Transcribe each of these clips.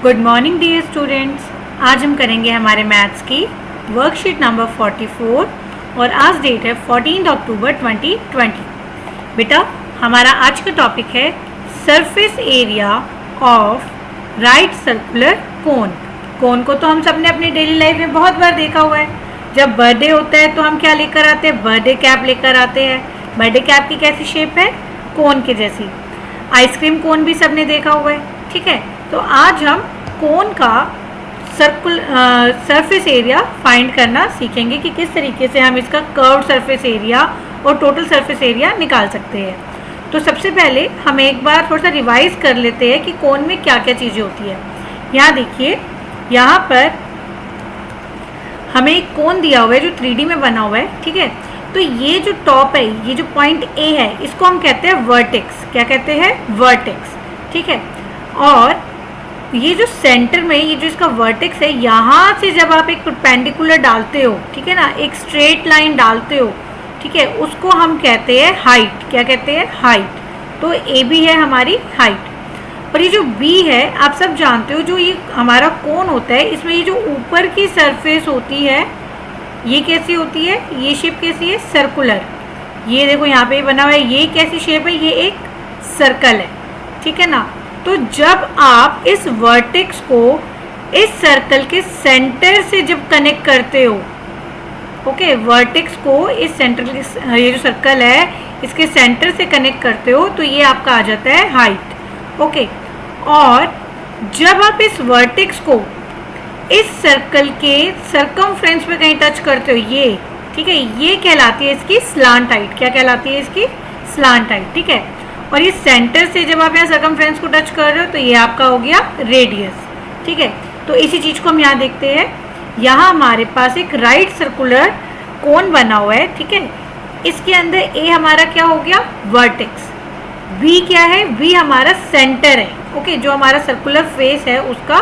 Good morning dear students. आज हम करेंगे हमारे मैथ्स की वर्कशीट नंबर 44 और आज डेट है 14 अक्टूबर 2020। बेटा हमारा आज का टॉपिक है surface area of right circular cone. Cone को तो हम सब ने अपनी डेली लाइफ में बहुत बार देखा हुआ है। जब बर्थडे होता है तो हम क्या लेकर आते हैं? बर्थडे कैप लेकर आते हैं। बर्थडे कैप की कैसी शेप है? कोन के जैसी। आइसक्रीम कोन भी सबने देखा हुआ है, ठीक है। तो आज हम कोन का सरफेस एरिया फाइंड करना सीखेंगे कि किस तरीके से हम इसका कर्व्ड सरफेस एरिया और टोटल सरफेस एरिया निकाल सकते हैं। तो सबसे पहले हम एक बार थोड़ा सा रिवाइज कर लेते हैं कि कोन में क्या क्या चीज़ें होती है। यहाँ देखिए, यहाँ पर हमें एक कोन दिया हुआ है जो 3D में बना हुआ है, ठीक है। तो ये जो टॉप है, ये जो पॉइंट ए है, इसको हम कहते हैं वर्टेक्स। क्या कहते हैं? वर्टेक्स, ठीक है। और ये जो सेंटर में ये जो इसका वर्टेक्स है, यहाँ से जब आप एक परपेंडिकुलर डालते हो, ठीक है ना, एक स्ट्रेट लाइन डालते हो, ठीक है, उसको हम कहते हैं हाइट। क्या कहते हैं? हाइट। तो ए बी है हमारी हाइट। और ये जो बी है, आप सब जानते हो, जो ये हमारा कोन होता है, इसमें ये जो ऊपर की सरफेस होती है, ये कैसी होती है? ये शेप कैसी है? सर्कुलर। ये देखो यहाँ पे बना हुआ है, ये कैसी शेप है? ये एक सर्कल है, ठीक है ना। तो जब आप इस वर्टेक्स को इस सर्कल के सेंटर से जब कनेक्ट करते हो, ओके, वर्टेक्स को इस सेंटर के, ये जो सर्कल है, इसके सेंटर से कनेक्ट करते हो, तो ये आपका आ जाता है हाइट, ओके। और जब आप इस वर्टेक्स को इस सर्कल के सर्कमफ्रेंस पे कहीं टच करते हो, ये, ठीक है, ये कहलाती है इसकी स्लांट हाइट। क्या कहलाती है इसकी? स्लांट हाइट, ठीक है। और ये सेंटर से जब आप यहाँ सर्कमफ्रेंस को टच कर रहे हो, तो ये आपका हो गया रेडियस, ठीक है। तो इसी चीज़ को हम यहाँ देखते हैं। यहाँ हमारे पास एक राइट सर्कुलर कोन बना हुआ है, ठीक है। इसके अंदर ए हमारा क्या हो गया? वर्टेक्स। बी क्या है? बी हमारा सेंटर है, ओके, जो हमारा सर्कुलर फेस है उसका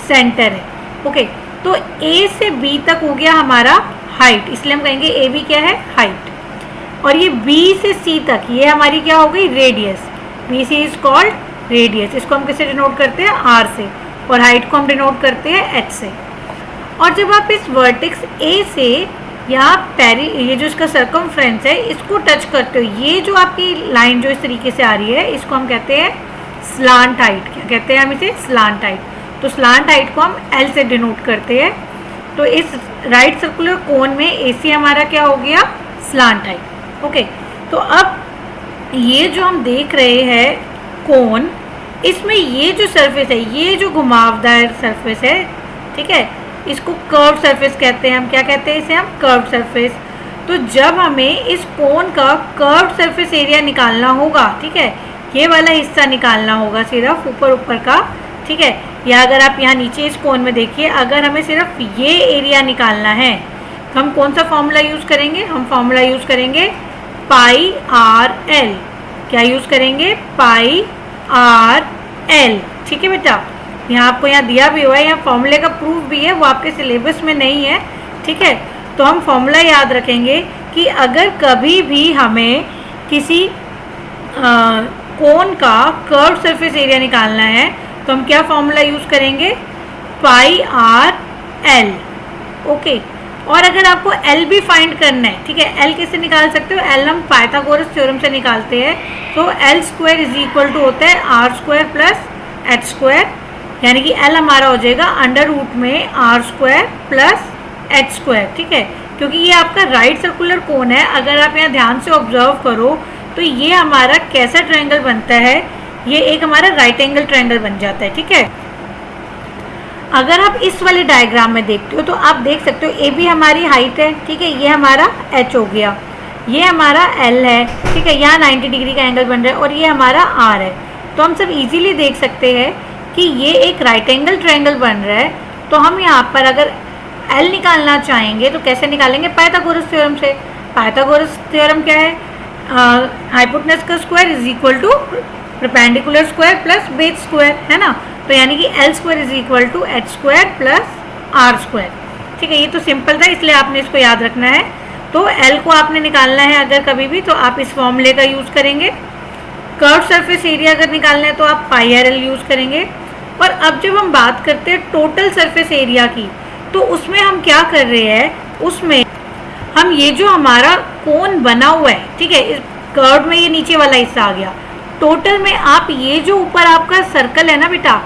सेंटर है, ओके। तो ए से बी तक हो गया हमारा हाइट, इसलिए हम कहेंगे ए बी क्या है? हाइट। और ये B से C तक, ये हमारी क्या हो गई? Radius. B C is called radius. इसको हम किससे डिनोट करते हैं? R से। और हाइट को हम डिनोट करते हैं H से। और जब आप इस वर्टेक्स A से यहाँ ये जो इसका सर्कमफ्रेंस है, इसको टच करते हो, ये जो आपकी लाइन जो इस तरीके से आ रही है, इसको हम कहते हैं स्लांट हाइट। क्या कहते हैं हम इसे? Slant height. तो स्लांट हाइट को हम L से डिनोट करते हैं। तो इस राइट सर्कुलर कोन में AC हमारा क्या हो गया? Slant height, okay. तो अब ये जो हम देख रहे हैं कोन, इसमें ये जो सरफेस है, ये जो घुमावदार सरफेस है, ठीक है, इसको कर्व सरफेस कहते हैं हम। क्या कहते हैं इसे? हम कर्व सरफेस। तो जब हमें इस कोन का कर्व सरफेस एरिया निकालना होगा, ठीक है, ये वाला हिस्सा निकालना होगा सिर्फ ऊपर का, ठीक है। या अगर आप यहाँ नीचे इस कोन में देखिए, अगर हमें सिर्फ ये एरिया निकालना है, तो हम कौन सा फॉर्मूला यूज़ करेंगे? हम फॉर्मूला यूज़ करेंगे पाई आर एल। क्या यूज़ करेंगे? पाई आर एल, ठीक है बेटा। यहाँ आपको यहाँ दिया भी हुआ है, यहाँ फॉर्मूले का प्रूफ भी है, वो आपके सिलेबस में नहीं है, ठीक है। तो हम फॉर्मूला याद रखेंगे कि अगर कभी भी हमें किसी कोन का कर्व सरफेस एरिया निकालना है, तो हम क्या फॉर्मूला यूज़ करेंगे? पाई आर एल, ओके। और अगर आपको L भी फाइंड करना है, ठीक है, L कैसे निकाल सकते हो? L हम पाइथागोरस थ्योरम से निकालते हैं। तो L square is equal to होता है R square plus H square, यानी कि L हमारा हो जाएगा अंडर रूट में R square plus H square, ठीक है। क्योंकि ये आपका राइट सर्कुलर कोन है। अगर आप यहाँ ध्यान से ऑब्जर्व करो, तो ये हमारा कैसा ट्रायंगल बनता है? ये एक हमारा राइट एंगल ट्रायंगल बन जाता है, ठीक है। अगर आप इस वाले डायग्राम में देखते हो, तो आप देख सकते हो ए बी हमारी हाइट है, ठीक है, ये हमारा H हो गया, ये हमारा L है, ठीक है, यहाँ 90 डिग्री का एंगल बन रहा है, और ये हमारा R है। तो हम सब इजीली देख सकते हैं कि ये एक राइट एंगल ट्रायंगल बन रहा है। तो हम यहाँ पर अगर L निकालना चाहेंगे, तो कैसे निकालेंगे? पाइथागोरस थ्योरम से। पाइथागोरस थ्योरम क्या है? हाइपोटेनस का square is equal to perpendicular square plus base square, है ना। तो यानी कि L square is equal to H square plus R square, ठीक है। ये तो सिंपल था, इसलिए आपने इसको याद रखना है। तो L को आपने निकालना है अगर कभी भी, तो आप इस फॉर्मूले का यूज़ करेंगे। कर्व सरफेस एरिया अगर निकालना है तो आप पाई आर एल यूज़ करेंगे। और अब जब हम बात करते हैं टोटल सरफेस एरिया की, तो उसमें हम क्या कर रहे हैं, उसमें हम ये जो हमारा कोन बना हुआ है, ठीक है, इस कर्व में ये नीचे वाला हिस्सा आ गया, टोटल में आप ये जो ऊपर आपका सर्कल है ना बेटा,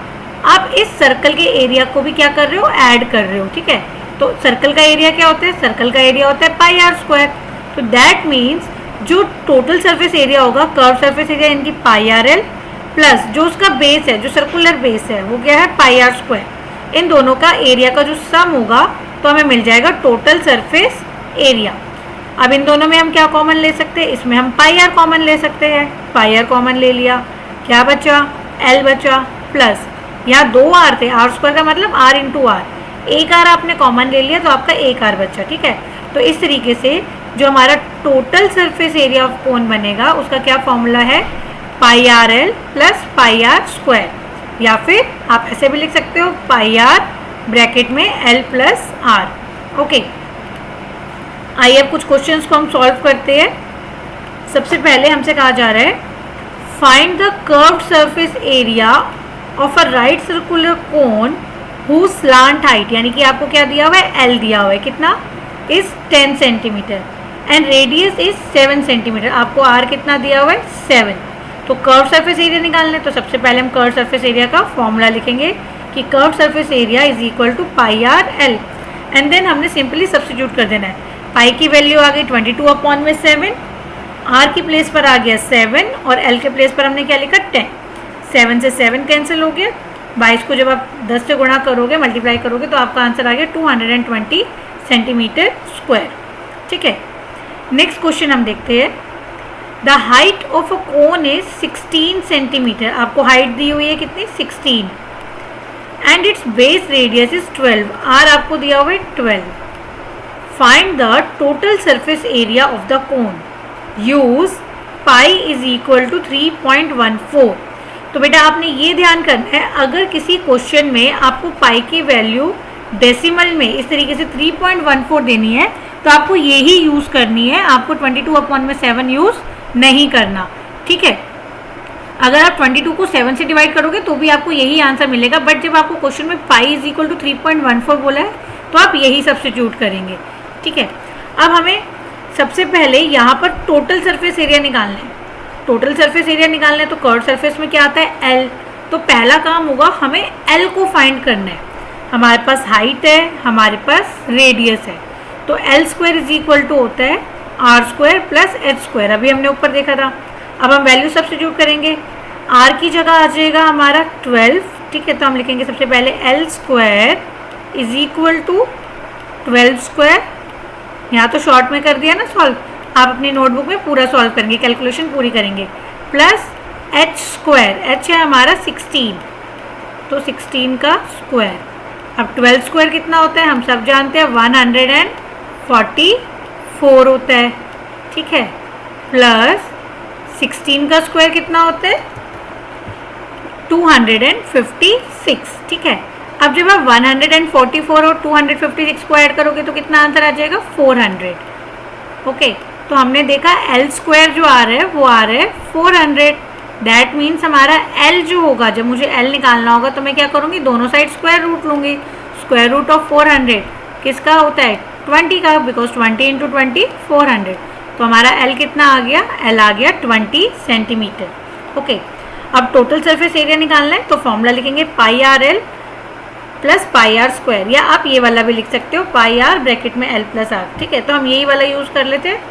आप इस सर्कल के एरिया को भी क्या कर रहे हो, ऐड कर रहे हो, ठीक है। तो सर्कल का एरिया क्या होता है, सर्कल का एरिया होता है पाई आर स्क्वायर। तो दैट मीन्स जो टोटल सरफेस एरिया होगा, कर्व सरफेस एरिया इनकी पाई आर एल, प्लस जो उसका बेस है, जो सर्कुलर बेस है, वो क्या है, पाई आर स्क्वायर। इन दोनों का एरिया का जो सम होगा तो हमें मिल जाएगा टोटल सरफेस एरिया। अब इन दोनों में हम क्या कॉमन ले सकते हैं, इसमें हम पाई आर कॉमन ले सकते हैं, पाई आर कॉमन ले लिया, क्या बचा, एल बचा, प्लस यहाँ 2 आर थे, आर स्क्वायर का मतलब आर इंटू आर, एक आर आपने कॉमन ले लिया तो आपका एक आर बचा, ठीक है। तो इस तरीके से जो हमारा total surface area of cone बनेगा उसका क्या फॉर्मूला है, pi are l plus pi r square, या फिर आप ऐसे भी लिख सकते हो पाई आर ब्रैकेट में एल प्लस आर। ओके, आइए अब कुछ क्वेश्चंस को हम सॉल्व करते हैं। सबसे पहले हमसे कहा जा रहा है find the curved surface area of a right circular cone whose slant height, यानी कि आपको क्या दिया हुआ है, एल दिया हुआ है, कितना, is 10 centimetre and radius is 7 centimetre. आपको आर कितना दिया हुआ है, 7। तो कर्व सरफेस एरिया निकालना है, तो सबसे पहले हम कर्व सरफेस एरिया का फॉर्मूला लिखेंगे कि curve surface area is equal to pi are L, and then हमने सिंपली सब्स्टिट्यूट कर देना है। पाई की वैल्यू आ गई 22/7, आर की प्लेस पर आ गया 7 और एल के प्लेस पर हमने क्या लिखा, 10। 7 से 7 कैंसिल हो गया, 22 को जब आप 10 से गुणा करोगे, मल्टीप्लाई करोगे, तो आपका आंसर आ गया 220 सेंटीमीटर स्क्वायर, ठीक है। नेक्स्ट क्वेश्चन हम देखते हैं। The height of a cone is 16 centimetre, आपको हाइट दी हुई है कितनी, 16, and its base radius is 12, R आपको दिया हुआ है 12। Find the total surface area of the cone, use pi is equal to 3.14। तो बेटा आपने ये ध्यान करना है, अगर किसी क्वेश्चन में आपको पाई की वैल्यू डेसिमल में इस तरीके से 3.14 देनी है, तो आपको यही यूज़ करनी है, आपको 22/7 यूज़ नहीं करना, ठीक है। अगर आप 22 को 7 से डिवाइड करोगे तो भी आपको यही आंसर मिलेगा, बट जब आपको क्वेश्चन में पाई इज इक्वल टू 3.14 बोला है तो आप यही सब्स्टिट्यूट करेंगे, ठीक है। अब हमें सबसे पहले यहाँ पर टोटल सरफेस एरिया निकालना है। टोटल सरफेस एरिया निकालना है तो कर्व सरफेस में क्या आता है, एल। तो पहला काम होगा हमें एल को फाइंड करना है। हमारे पास हाइट है, हमारे पास रेडियस है, तो L square is equal to होता है R square plus H square, अभी हमने ऊपर देखा था। अब हम वैल्यू सब्स्टिट्यूट करेंगे, आर की जगह आ जाएगा हमारा 12, ठीक है। तो हम लिखेंगे सबसे पहले L square is equal to 12 square, यहाँ तो शॉर्ट में कर दिया ना सॉल्व, आप अपनी नोटबुक में पूरा सॉल्व करेंगे, कैलकुलेशन पूरी करेंगे, प्लस एच स्क्वायर, एच है हमारा 16, तो 16 का स्क्वायर। अब 12 स्क्वायर कितना होता है, हम सब जानते हैं 144 होता है, ठीक है, प्लस 16 का स्क्वायर कितना होता है 256, ठीक है। अब जब आप 144 और 256 को ऐड करोगे तो कितना आंसर आ जाएगा 400, ओके। तो हमने देखा एल स्क्वायर जो आ रहा है वो आ रहा है 400, दैट मीन्स हमारा एल जो होगा, जब मुझे एल निकालना होगा तो मैं क्या करूँगी, दोनों साइड स्क्वायर रूट लूँगी। स्क्वायर रूट ऑफ 400 किसका होता है 20 का, बिकॉज 20 इंटू 20 400, तो हमारा एल कितना आ गया, एल आ गया 20 सेंटीमीटर, ओके। अब टोटल सरफेस एरिया निकालना है तो फॉर्मूला लिखेंगे pi are l plus pi r square, या आप ये वाला भी लिख सकते हो पाई आर ब्रैकेट में एल प्लस आर, ठीक है। तो हम यही वाला यूज़ कर लेते हैं,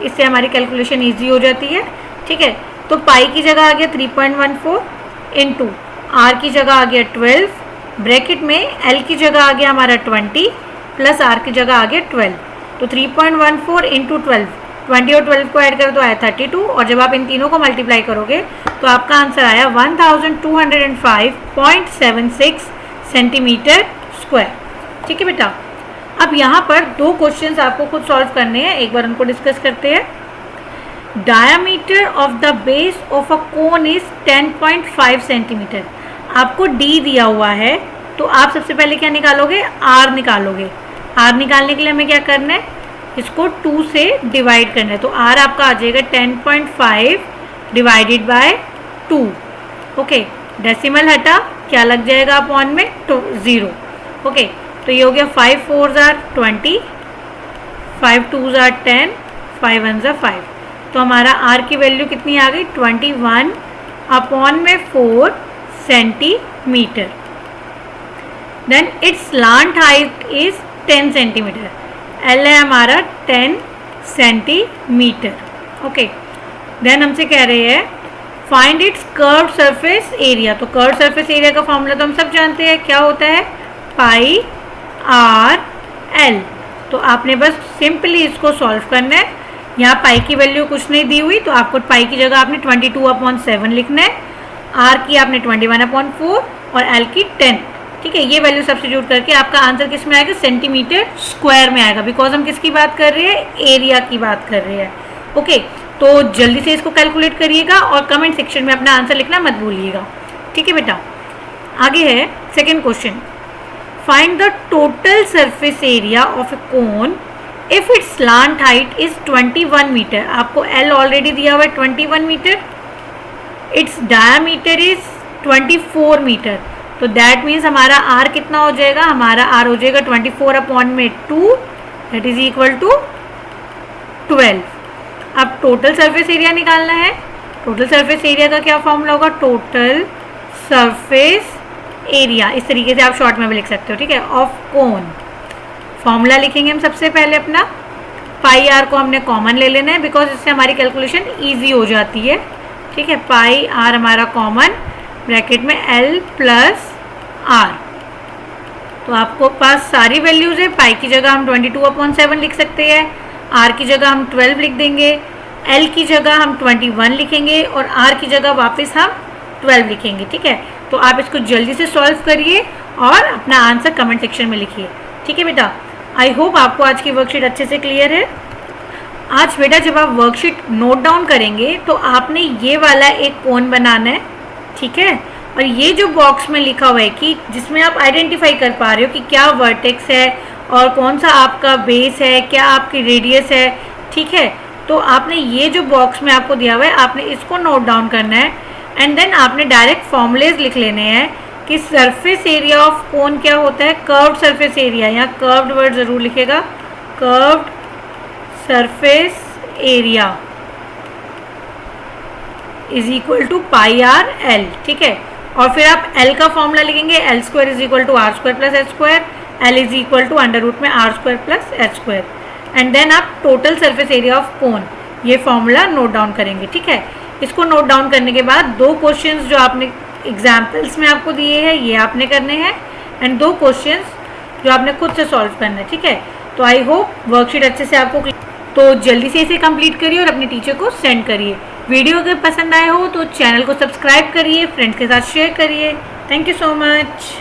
इससे हमारी कैलकुलेशन ईजी हो जाती है, ठीक है। तो पाई की जगह आ गया 3.14 इंटू आर की जगह आ गया 12, ब्रैकेट में एल की जगह आ गया हमारा 20 प्लस आर की जगह आ गया 12, तो 3.14 इंटू 12, 20 और 12 को ऐड करो तो आया 32, और जब आप इन तीनों को मल्टीप्लाई करोगे तो आपका आंसर आया 1205.76 सेंटीमीटर स्क्वायर, ठीक है बेटा। अब यहाँ पर दो क्वेश्चंस आपको खुद सॉल्व करने हैं, एक बार उनको डिस्कस करते हैं। Diameter of the base of a cone is 10.5 centimetre, आपको डी दिया हुआ है, तो आप सबसे पहले क्या निकालोगे, आर निकालोगे। आर निकालने के लिए हमें क्या करना है, इसको 2 से डिवाइड करना है, तो आर आपका आ जाएगा 10.5 डिवाइडेड बाय 2, ओके। डेसिमल हटा, क्या लग जाएगा अपॉन में, तो 0। ओके, तो ये हो गया 5 4 आर 20, 5 2 आर 10, 5 1 आर 5। तो हमारा आर की वैल्यू कितनी आ गई, 21 अपॉन में 4 centimetre. Then its slant height is 10 centimetre, L है हमारा 10 सेंटीमीटर। ओके, देन हमसे कह रहे हैं find its curved surface area. तो कर्व्ड सरफेस एरिया का फॉर्मूला तो हम सब जानते हैं, क्या होता है, पाई आर एल। तो आपने बस सिंपली इसको सॉल्व करना है। यहाँ पाई की वैल्यू कुछ नहीं दी हुई, तो आपको पाई की जगह आपने 22/7 लिखना है, आर की आपने 21/4 और एल की 10। ठीक है, ये वैल्यू सब्स्टिट्यूट करके आपका आंसर किस में आएगा, सेंटीमीटर स्क्वायर में आएगा, बिकॉज हम किसकी बात कर रहे हैं, एरिया की बात कर रहे हैं। ओके, तो जल्दी से इसको कैलकुलेट करिएगा और कमेंट सेक्शन में अपना आंसर लिखना मत भूलिएगा। ठीक है बेटा, आगे है second question, find the total surface area of a cone if its slant height is 21 metre. आपको एल ऑलरेडी दिया हुआ है 21 metre, its diameter is 24 metre. तो दैट मीन्स हमारा आर कितना हो जाएगा, हमारा आर हो जाएगा 24/2, दैट इज इक्वल टू 12। अब टोटल सरफेस एरिया निकालना है। टोटल सरफेस एरिया का क्या फॉर्मूला होगा, टोटल सरफेस एरिया, इस तरीके से आप शॉर्ट में भी लिख सकते हो। ठीक है, ऑफ कोन। फॉर्मूला लिखेंगे हम सबसे पहले अपना, पाई आर को हमने कॉमन ले लेना है, बिकॉज इससे हमारी कैलकुलेशन ईजी हो जाती है। ठीक है, पाई आर हमारा कॉमन, ब्रैकेट में एल प्लस आर। तो आपको पास सारी वैल्यूज़ है, पाई की जगह हम 22/7 लिख सकते हैं, आर की जगह हम 12 लिख देंगे, एल की जगह हम 21 लिखेंगे और आर की जगह वापस हम 12 लिखेंगे। ठीक है, तो आप इसको जल्दी से सॉल्व करिए और अपना आंसर कमेंट सेक्शन में लिखिए। ठीक है बेटा, आई होप आपको आज की वर्कशीट अच्छे से क्लियर है। आज बेटा जब आप वर्कशीट नोट डाउन करेंगे तो आपने ये वाला एक कोन बनाना है। ठीक है, और ये जो बॉक्स में लिखा हुआ है कि जिसमें आप आइडेंटिफाई कर पा रहे हो कि क्या वर्टेक्स है और कौन सा आपका बेस है, क्या आपकी रेडियस है। ठीक है, तो आपने ये जो बॉक्स में आपको दिया हुआ है आपने इसको नोट डाउन करना है एंड देन आपने डायरेक्ट फॉर्मूलेज लिख लेने हैं कि सरफेस एरिया ऑफ कोन क्या होता है, कर्व्ड सरफेस एरिया, यहाँ कर्व्ड वर्ड ज़रूर लिखेगा, curved surface area is equal to pi are l. ठीक है, और फिर आप एल का फॉर्मूला लिखेंगे, l square is equal to r square plus H square, l is equal to under root में r square plus H square, and then आप total surface area of cone ये फॉर्मूला नोट डाउन करेंगे। ठीक है, इसको note down करने के बाद दो क्वेश्चंस जो आपने एग्जाम्पल्स में आपको दिए हैं ये आपने करने हैं एंड दो क्वेश्चंस जो आपने खुद से सॉल्व करना है। ठीक है, तो आई होप वर्कशीट अच्छे से आपको, तो जल्दी से इसे कंप्लीट करिए और अपने टीचर को सेंड करिए। वीडियो अगर पसंद आए हो तो चैनल को सब्सक्राइब करिए, फ्रेंड्स के साथ शेयर करिए। Thank you so much.